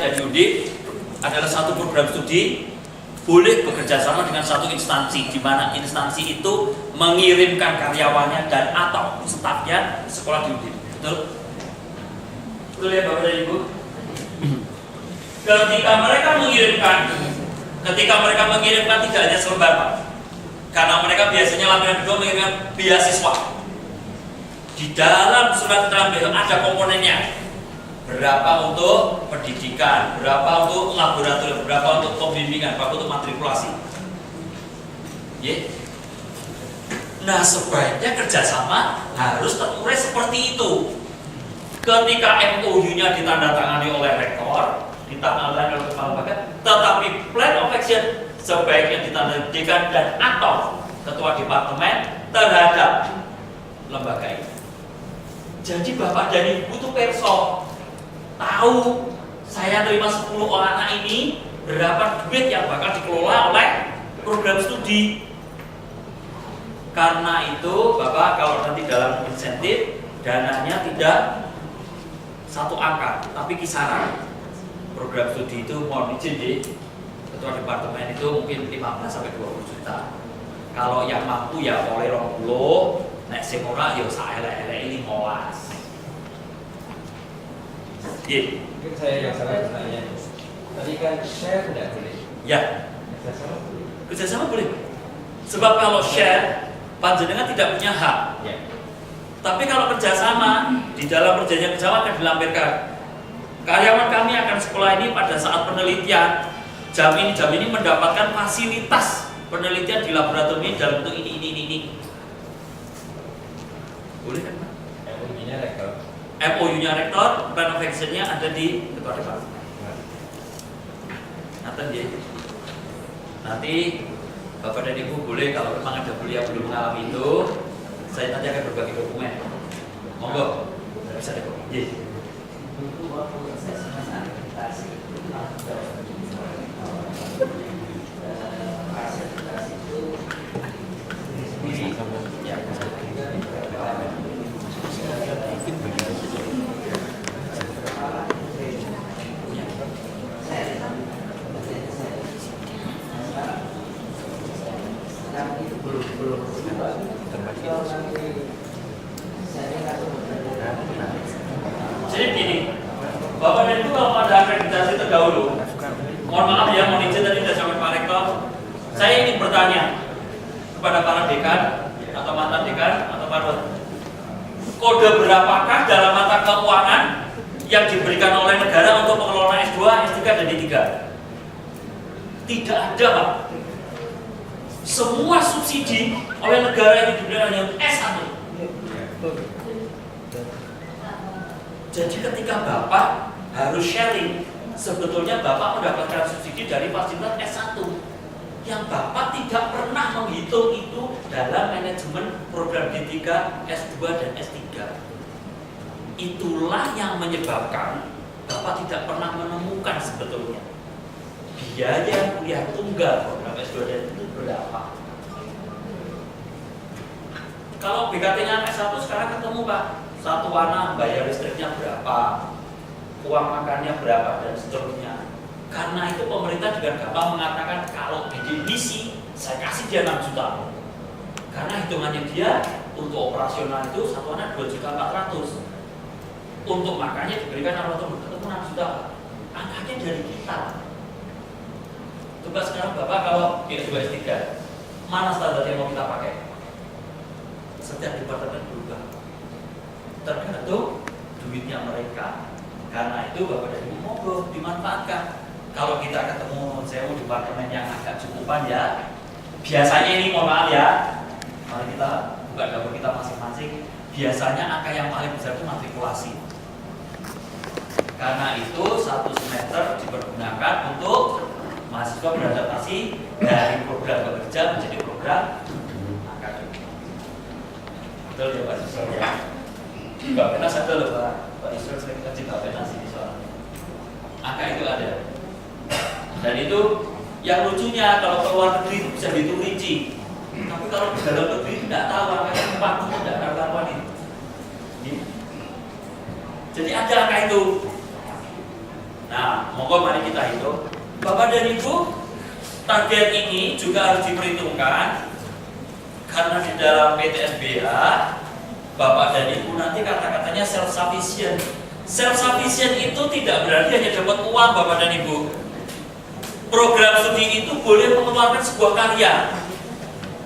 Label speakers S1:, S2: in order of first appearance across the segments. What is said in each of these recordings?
S1: Jadi UNDIP adalah satu program studi boleh bekerja sama dengan satu instansi, di mana instansi itu mengirimkan karyawannya dan atau stafnya sekolah di UNDIP. Betul? Betul ya Bapak dan Ibu? Ketika mereka mengirimkan tidak hanya selembar Pak, karena mereka biasanya lampiran kedua mengirimkan beasiswa. Di dalam surat keterangan ada komponennya. Berapa untuk pendidikan, berapa untuk laboratorium, berapa untuk pembimbingan, berapa untuk matrikulasi. Nah, sebaiknya kerjasama harus terurai seperti itu. Ketika MOU-nya ditandatangani oleh rektor, ditandatangani oleh kepala lembaga, tetapi plan of action sebaiknya ditandatangani dan atau ketua departemen terhadap lembaga ini. Jadi Bapak dan Ibu butuh perso. Tahu saya terima 10 orang anak ini berapa duit yang bakal dikelola oleh program studi. Karena itu Bapak kalau nanti dalam insentif dananya tidak satu angka tapi kisaran. Program studi itu mohon izin di ketua departemen itu mungkin 15 sampai 20 juta. Kalau yang mampu ya oleh 20, nek sing ora ya saelek-elek 15.
S2: Mungkin saya yang salah bertanya. Tadi kan share tidak boleh.
S1: Ya.
S2: Kerjasama boleh.
S1: Kerjasama boleh. Sebab kalau share, panjenengan tidak punya hak.
S2: Ya.
S1: Tapi kalau kerjasama, di dalam perjanjian kerjasama akan dilampirkan. Karyawan kami akan sekolah ini pada saat penelitian jam ini mendapatkan fasilitas penelitian di laboratorium ini dalam bentuk ini. Boleh kan?
S2: MOU-nya rektor.
S1: MOU-nya rektor, plan of action-nya ada di ketua departemen. Nanti Bapak dan Ibu boleh kalau memang ada beliau belum mengalami itu, saya nanti akan berbagi dokumen. Monggo, bisa deh. Jadi begini, Bapak dan Ibu kalau ada akreditasi terdahulu, mohon maaf ya, mohon izin tadi sudah sampai Pak Rektor. Saya ingin bertanya kepada para dekan atau mantan dekan atau Parwat, kode berapakah dalam mata keuangan yang diberikan oleh negara untuk pengelolaan S2, S3 dan D3? Tidak ada Pak. Semua subsidi oleh negara yang diberikan hanya untuk S1. Jadi ketika Bapak harus sharing, sebetulnya Bapak mendapatkan subsidi dari fasilitas S1 yang Bapak tidak pernah menghitung itu dalam manajemen program D3, S2 dan S3. Itulah yang menyebabkan Bapak tidak pernah menemukan sebetulnya biaya kuliah tunggal program S2 dan itu berapa. Kalau BKT-nya S1 sekarang ketemu Pak, satu anak bayar listriknya berapa, uang makannya berapa dan seterusnya. Karena itu pemerintah dengan gampang mengatakan kalau bikin misi saya kasih dia 6 juta. Karena hitungannya dia untuk operasional itu satu anak 2.400.000. Untuk makannya diberikan ketemu 6 juta. Anaknya dari kita. Coba sekarang Bapak kalau S2 S3, mana standar yang mau kita pakai? Setiap departemen berubah. Tergantung duitnya mereka. Karena itu Bapak dan Ibu monggo dimanfaatkan. Kalau kita ketemu saya mau departemen yang agak cukupan ya, biasanya ini mohon maaf ya, mari kita buka dapur kita masing-masing. Biasanya angka yang paling besar itu matrikulasi. Karena itu satu semester dipergunakan untuk mahasiswa beradaptasi dari program bekerja menjadi program akademik. Betul ya Pak Yusril ya? Mbak Penas ada loh Pak Yusril sering ngaji Mbak Penas ini soalnya. Angka itu ada. Dan itu yang lucunya kalau ke luar negeri itu bisa dihitung rinci. Tapi kalau di dalam negeri tidak tahu angkanya 40 tidak karuan itu. Jadi ada angka itu. Nah, monggo mari kita hitung. Bapak dan Ibu, target ini juga harus diperhitungkan karena di dalam PTNBH Bapak dan Ibu nanti kata-katanya self sufficient. Self sufficient itu tidak berarti hanya dapat uang Bapak dan Ibu. Program studi itu boleh mengeluarkan sebuah karya.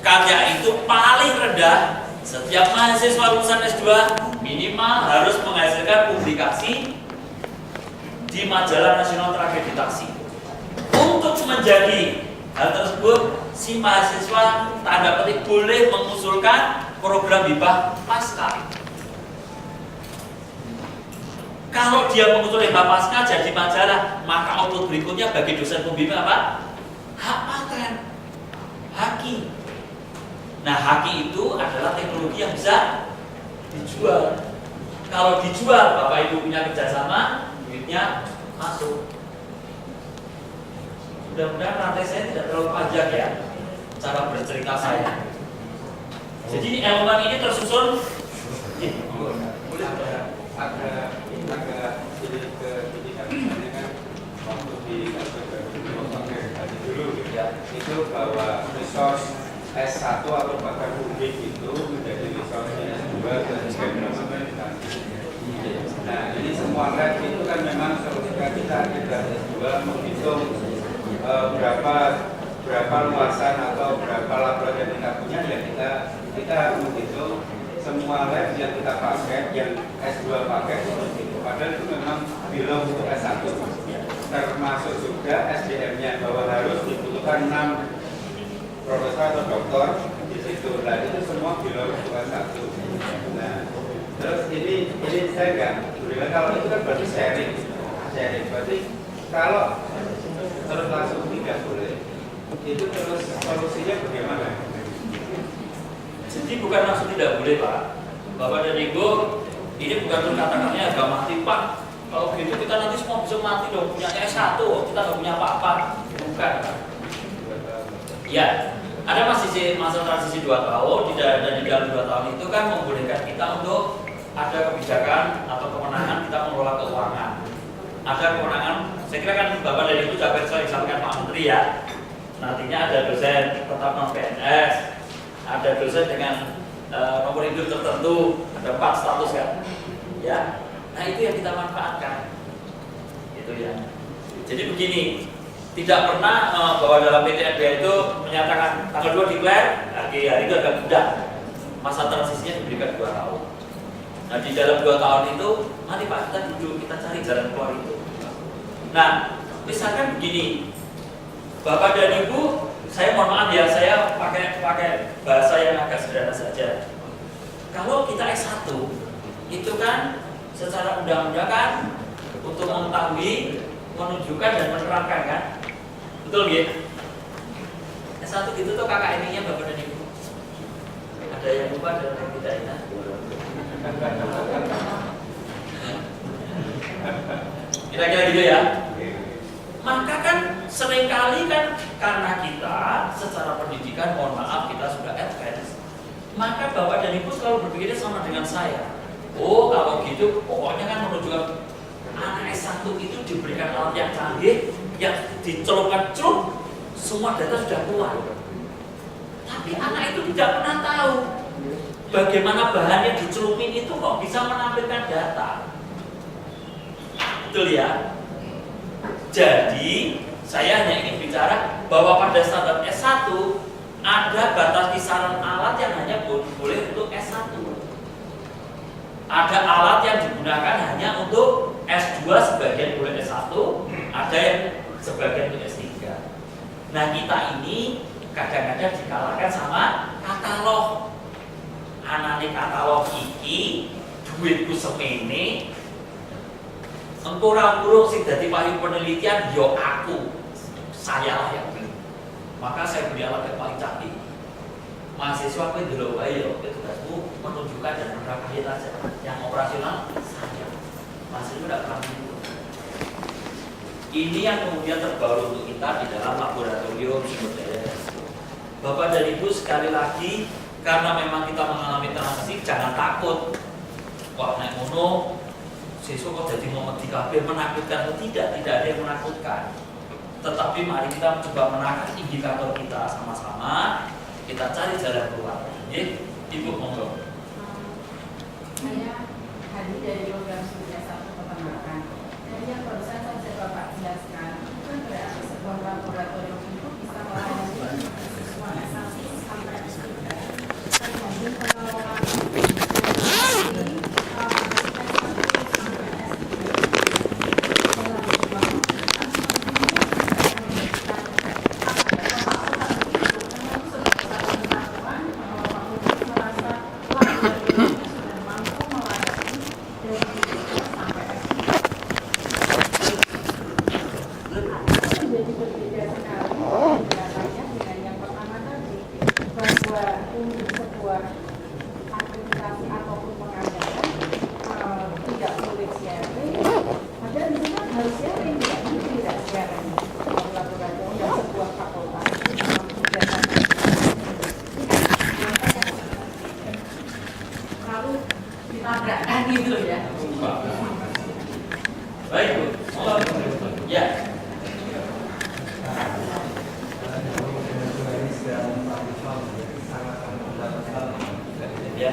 S1: Karya itu paling rendah setiap mahasiswa lulusan S2 minimal harus menghasilkan publikasi di majalah nasional terakreditasi. Untuk menjadi hal tersebut, si mahasiswa tanda petik boleh mengusulkan program hibah pasca. Kalau dia mengusul hibah pasca jadi majalah, maka output berikutnya bagi dosen pembimbing apa? Hak paten, haki. Nah, haki itu adalah teknologi yang bisa dijual. Kalau dijual, Bapak Ibu punya kerjasama, duitnya masuk. Mudah-mudahan rantai saya tidak terlalu panjang ya, cara bercerita saya. Jadi elemen ini tersusun.
S3: Agak jadi ke ini kan waktu di tadi dulu ya, itu bahwa resource S1 atau bahkan publik itu menjadi resource S2 dan implementasi. Nah, ini semua lab itu kan memang ketika kita S2 menghitung berapa luasan atau berapa laboratorium yang kita punya, ya kita menghitung semua lab yang kita pakai, yang S2 pakai itu. Padahal itu memang belum untuk S1, termasuk juga SDM-nya bahwa harus dibutuhkan 6 profesor atau doktor di situ. Nah, itu semua belum untuk S1. Nah, terus ini saya nggak bilang kalau itu kan berarti sharing. Berarti kalau terus langsung tidak boleh, itu terus solusinya bagaimana?
S1: Jadi bukan langsung tidak boleh Pak. Bapak dan Ibu, ini bukan kata-katanya agak mati Pak. Kalau begitu kita nanti semua bisa mati dong, punya S1, kita nggak punya apa-apa. Bukan Pak. Ya, ada masa transisi 2 tahun, dan di dalam 2 tahun itu kan membolehkan kita untuk ada kebijakan atau kewenangan kita mengelola keuangan. Ada kewenangan, saya kira kan Bapak dan Ibu sudah sering disampaikan Pak Menteri ya. Nantinya ada dosen tetap non PNS, ada dosen dengan nomor induk tertentu, ada 4 status kan, ya. Nah itu yang kita manfaatkan, gitu ya. Jadi begini, tidak pernah bahwa dalam PTNBH itu menyatakan tanggal 2 declare, hari itu agak mudah, masa transisinya diberikan 2 tahun. Nah di dalam 2 tahun itu, mari Pak kita duduk, kita cari jalan keluar itu. Nah, misalkan begini, Bapak dan Ibu, saya mohon maaf ya, saya pakai bahasa yang agak sederhana saja. Kalau kita S1, itu kan secara undang-undang kan untuk mengetahui, menunjukkan dan menerangkan kan, betul ya? S1 itu tuh KKN-nya Bapak dan Ibu. Ada yang lupa, ada yang tidak ingat. Kira-kira gitu ya. Maka kan seringkali kan karena kita secara pendidikan, mohon maaf kita sudah advance, maka Bapak dan Ibu selalu berpikir sama dengan saya. Oh kalau gitu pokoknya kan menunjukkan anak S1 itu diberikan alat yang canggih, yang dicelupkan celup, semua data sudah keluar. Tapi anak itu tidak pernah tahu bagaimana bahan yang dicelupin itu kok bisa menampilkan data. Betul ya? Jadi, saya hanya ingin bicara bahwa pada standar S1 ada batas kisaran alat yang hanya boleh untuk S1. Ada alat yang digunakan hanya untuk S2, sebagian boleh S1, ada yang sebagian untuk S3. Nah, kita ini kadang-kadang dikalahkan sama katalog. Anane katalog iki, duitku semene, engko ora urung sing dadi paling penelitian yo aku. Saya lah yang beli. Maka saya beli alat yang paling canggih. Mahasiswa kowe ndelok wae yo, tugasmu menunjukkan dan menerapkan saja. Yang operasional saya. Mahasiswa tidak pernah begitu. Ini yang kemudian terbaru untuk kita di dalam laboratorium sumber daya. Bapak dan Ibu sekali lagi, karena memang kita mengalami transisi, jangan takut. Wah, nek ngono siswa kok jadi mau kabeh menakutkan atau tidak ada yang menakutkan. Tetapi mari kita mencoba menakar indikator kita sama-sama, kita cari jalan keluar. Ibu monggo.
S4: Saya hadir dari program Surya Satu Peternakan. Dan yang barusan saya Bapak jelaskan, itu kan berarti sebuah laboratorium itu bisa melayani siswa S1 sampai S3 tergantung pengelolaan gitu ya.
S1: Baik, Bu. Ya. Ya.